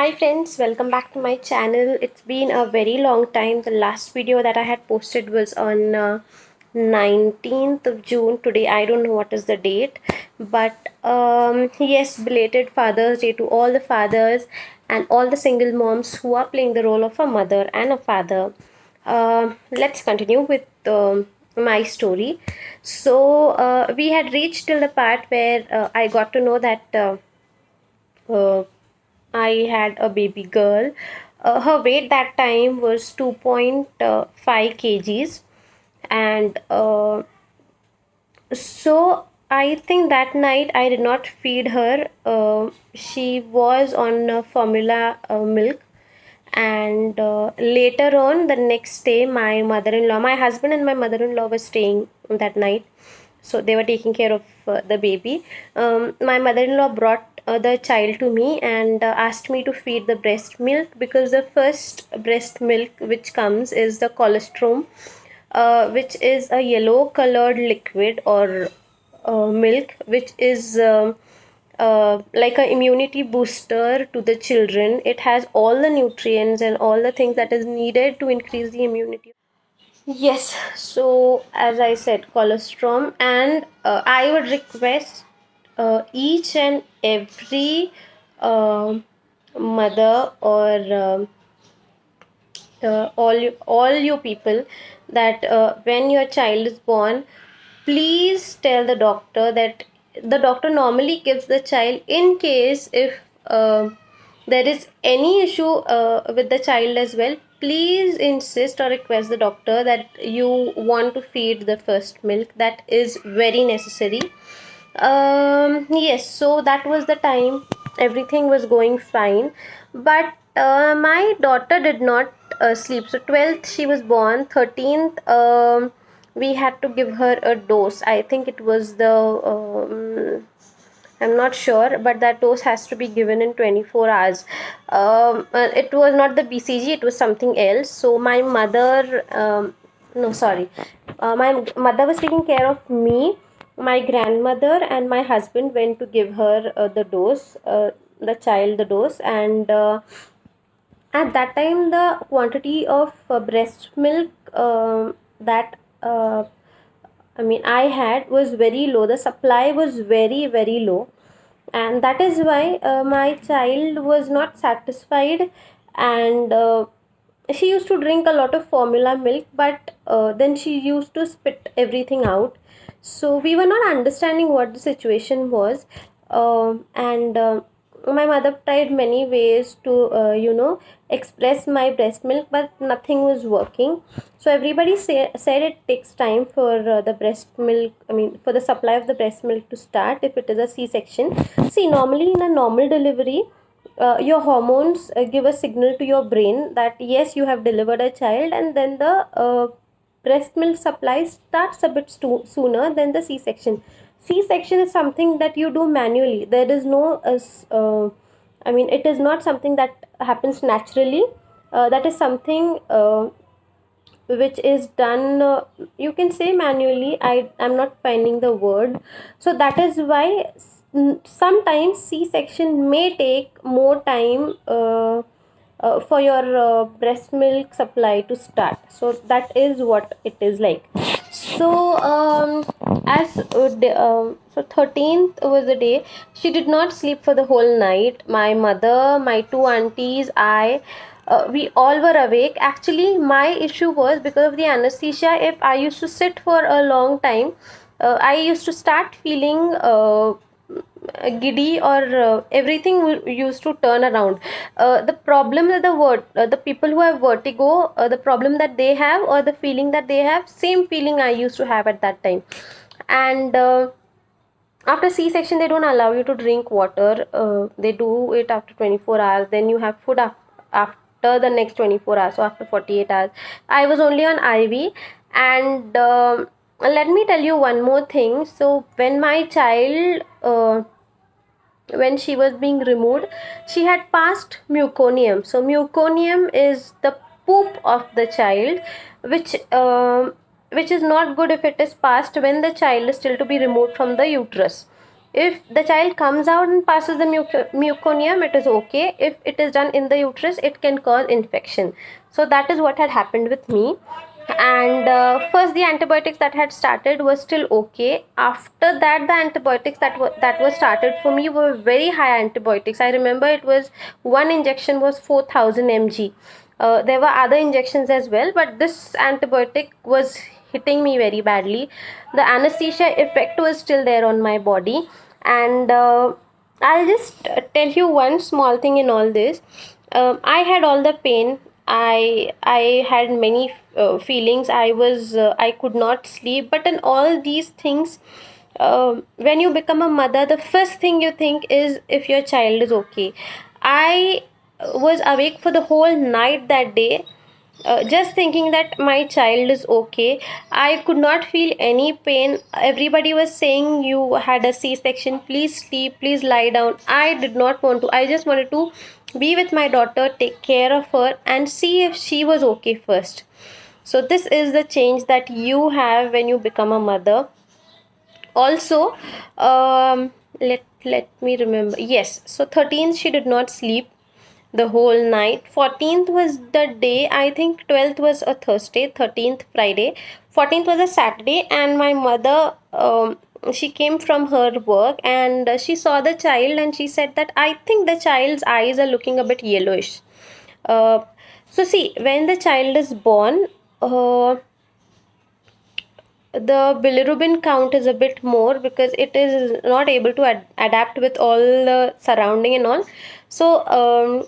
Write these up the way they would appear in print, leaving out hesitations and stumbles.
Hi friends, welcome back to my channel. It's been a very long time. The last video that I had posted was on 19th of June. Today I don't know what is the date, but yes, belated Father's Day to all the fathers and all the single moms who are playing the role of a mother and a father. Let's continue with my story. So we had reached till the part where I got to know that uh, I had a baby girl. Her weight that time was 2.5 kgs, and so I think that night I did not feed her. She was on formula milk, and later on the next day, my husband and my mother-in-law were staying that night, so they were taking care of the baby. My mother-in-law brought the child to me and asked me to feed the breast milk, because the first breast milk which comes is the colostrum, which is a yellow colored liquid or milk, which is like a immunity booster to the children. It has all the nutrients and all the things that is needed to increase the immunity. Yes, so as I said, colostrum, and I would request each and every uh, mother or all you people that when your child is born, please tell the doctor that the doctor normally gives the child in case if there is any issue with the child as well. Please insist or request the doctor that you want to feed the first milk. That is very necessary. Yes, so that was the time. Everything was going fine, but my daughter did not sleep. So 12th she was born. 13th we had to give her a dose. I think it was the I'm not sure, but that dose has to be given in 24 hours. It was not the BCG, it was something else. So my mother, no, sorry, my mother was taking care of me. My grandmother and my husband went to give her the dose, the child the dose, and at that time the quantity of breast milk that I mean I had was very low. The supply was very very low, and that is why my child was not satisfied, and she used to drink a lot of formula milk, but then she used to spit everything out. So we were not understanding what the situation was. And My mother tried many ways to express my breast milk, but nothing was working. So everybody said it takes time for the breast milk, I mean for the supply of the breast milk to start if it is a C-section. See, normally in a normal delivery, your hormones give a signal to your brain that yes, you have delivered a child, and then the breast milk supply starts a bit sooner than the C-section. C-section is something that you do manually. There is no I mean it is not something that happens naturally. That is something which is done, you can say manually. I'm not finding the word. So that is why sometimes C-section may take more time for your breast milk supply to start. So that is what it is like. So as so 13th was the day. She did not sleep for the whole night. My mother, my two aunties, we all were awake. Actually, my issue was because of the anesthesia. If I used to sit for a long time, I used to start feeling giddy, or everything used to turn around. The problem that the people who have vertigo, the problem that they have, or the feeling that they have, same feeling I used to have at that time. And after C-section, they don't allow you to drink water. They do it after 24 hours. Then you have food after the next 24 hours. So after 48 hours, I was only on IV. And let me tell you one more thing. So when my child, when she was being removed, she had passed meconium. So meconium is the poop of the child, which is not good if it is passed when the child is still to be removed from the uterus. If the child comes out and passes the meconium, it is okay. If it is done in the uterus, it can cause infection. So that is what had happened with me. And first, the antibiotics that had started was still okay. After that, the antibiotics that was started for me were very high antibiotics. I remember it was one injection was 4,000 mg. There were other injections as well, but this antibiotic was hitting me very badly. The anesthesia effect was still there on my body. And I'll just tell you one small thing in all this. I had all the pain. I had many feelings. I could not sleep. But in all these things, when you become a mother, the first thing you think is if your child is okay. I was awake for the whole night that day, just thinking that my child is okay. I could not feel any pain. Everybody was saying you had a C-section, please sleep, please lie down. I did not want to. I just wanted to be with my daughter, take care of her, and see if she was okay first. So this is the change that you have when you become a mother. Also, let me remember. Yes, so 13th she did not sleep the whole night. 14th was the day, I think 12th was a Thursday, 13th Friday, 14th was a Saturday, and my mother, she came from her work, and she saw the child, and she said that I think the child's eyes are looking a bit yellowish. So see, when the child is born, the bilirubin count is a bit more because it is not able to adapt with all the surrounding and all. So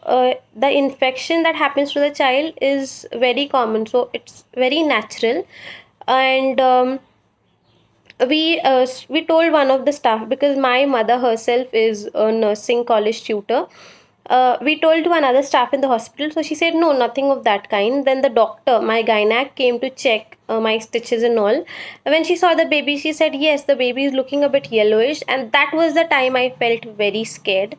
the infection that happens to the child is very common, so it's very natural. And we told one of the staff, because my mother herself is a nursing college tutor. We told to another staff in the hospital, so she said no, nothing of that kind. Then the doctor, my gynac, came to check my stitches and all. When she saw the baby, she said yes, the baby is looking a bit yellowish, and that was the time I felt very scared.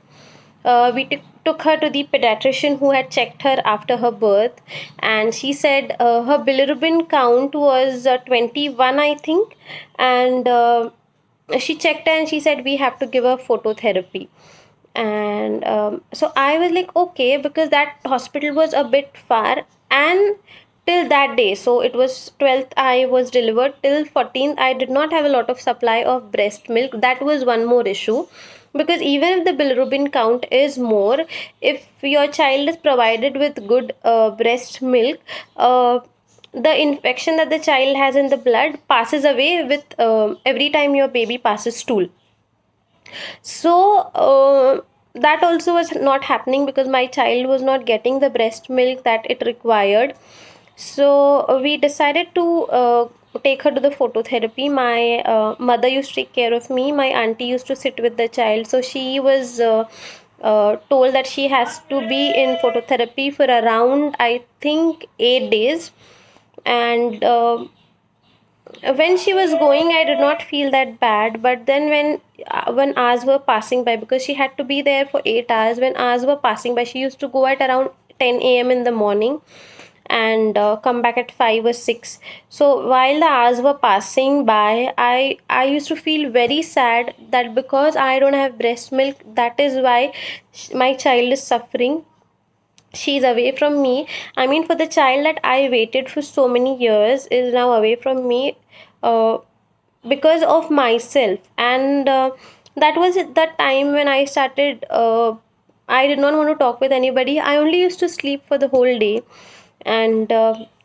We took her to the pediatrician who had checked her after her birth, and she said her bilirubin count was 21, I think. And she checked and she said we have to give her phototherapy. And so I was like okay, because that hospital was a bit far. And till that day, so it was 12th I was delivered, till 14th I did not have a lot of supply of breast milk. That was one more issue, because even if the bilirubin count is more, if your child is provided with good breast milk, the infection that the child has in the blood passes away with every time your baby passes stool. So that also was not happening, because my child was not getting the breast milk that it required. So we decided to take her to the phototherapy. My mother used to take care of me. My auntie used to sit with the child. So she was told that she has to be in phototherapy for around, I think, 8 days. And when she was going, I did not feel that bad. But then when hours were passing by, because she had to be there for 8 hours, when hours were passing by, she used to go at around 10 a.m. in the morning, and come back at 5 or 6. So while the hours were passing by, I used to feel very sad that because I don't have breast milk, that is why my child is suffering. She's away from me. I mean, for the child that I waited for so many years is now away from me, uh, because of myself. And that was the time when I started, I did not want to talk with anybody. I only used to sleep for the whole day. And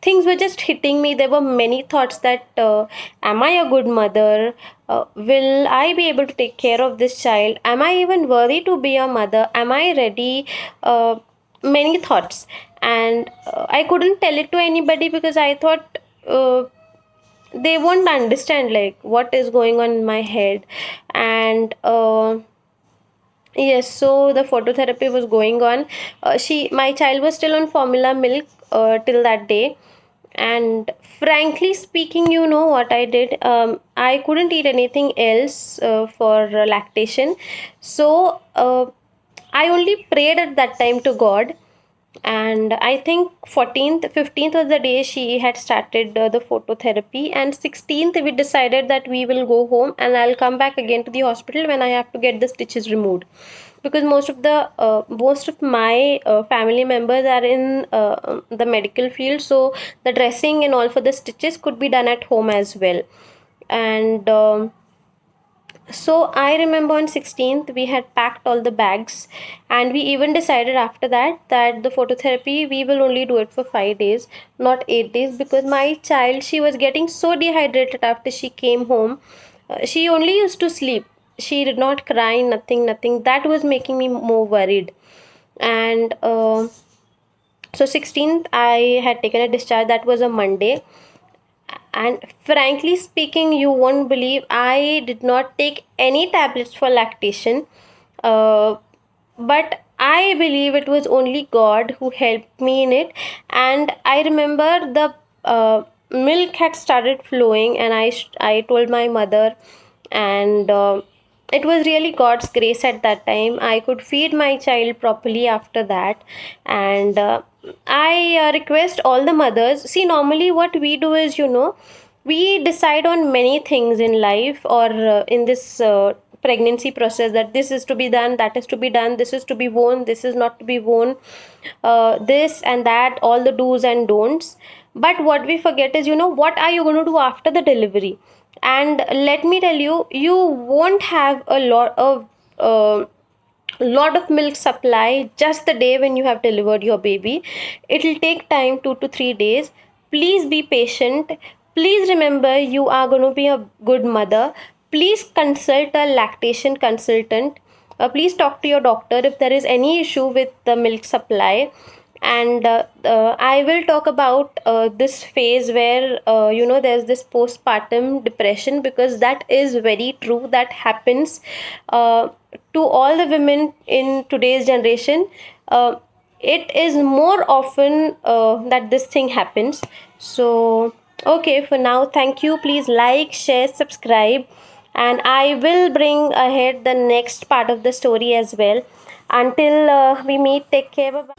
things were just hitting me. There were many thoughts that am I a good mother? Will I be able to take care of this child? Am I even worthy to be a mother? Am I ready? Many thoughts. And I couldn't tell it to anybody, because I thought they won't understand like what is going on in my head. And yes, so the phototherapy was going on. My child was still on formula milk till that day. And frankly speaking, you know what I did? I couldn't eat anything else for lactation. So I only prayed at that time to God And I think 14th 15th was the day she had started the phototherapy, and 16th we decided that we will go home and I'll come back again to the hospital when I have to get the stitches removed, because most of my family members are in the medical field, so the dressing and all for the stitches could be done at home as well. And so I remember on 16th we had packed all the bags, and we even decided after that the phototherapy we will only do it for 5 days, not 8 days, because my child, she was getting so dehydrated after she came home. She only used to sleep. She did not cry, nothing. That was making me more worried. And so 16th I had taken a discharge. That was a Monday, and frankly speaking, you won't believe I did not take any tablets for lactation. Uh, but I believe it was only God who helped me in it. And I remember the milk had started flowing, and I told my mother, and it was really God's grace at that time. I could feed my child properly after that. And I request all the mothers. See, normally what we do is, we decide on many things in life, or in this pregnancy process, that this is to be done, that is to be done, this is to be worn, this is not to be worn, this and that, all the do's and don'ts. But what we forget is, what are you going to do after the delivery? And let me tell you, you won't have a lot of milk supply just the day when you have delivered your baby. It will take time, 2 to 3 days. Please be patient. Please remember, you are going to be a good mother. Please consult a lactation consultant. Please talk to your doctor if there is any issue with the milk supply. And I will talk about this phase where there's this postpartum depression, because that is very true. That happens to all the women in today's generation. It is more often that this thing happens. So okay, for now, thank you. Please like, share, subscribe, and I will bring ahead the next part of the story as well. Until we meet, take care. Bye bye.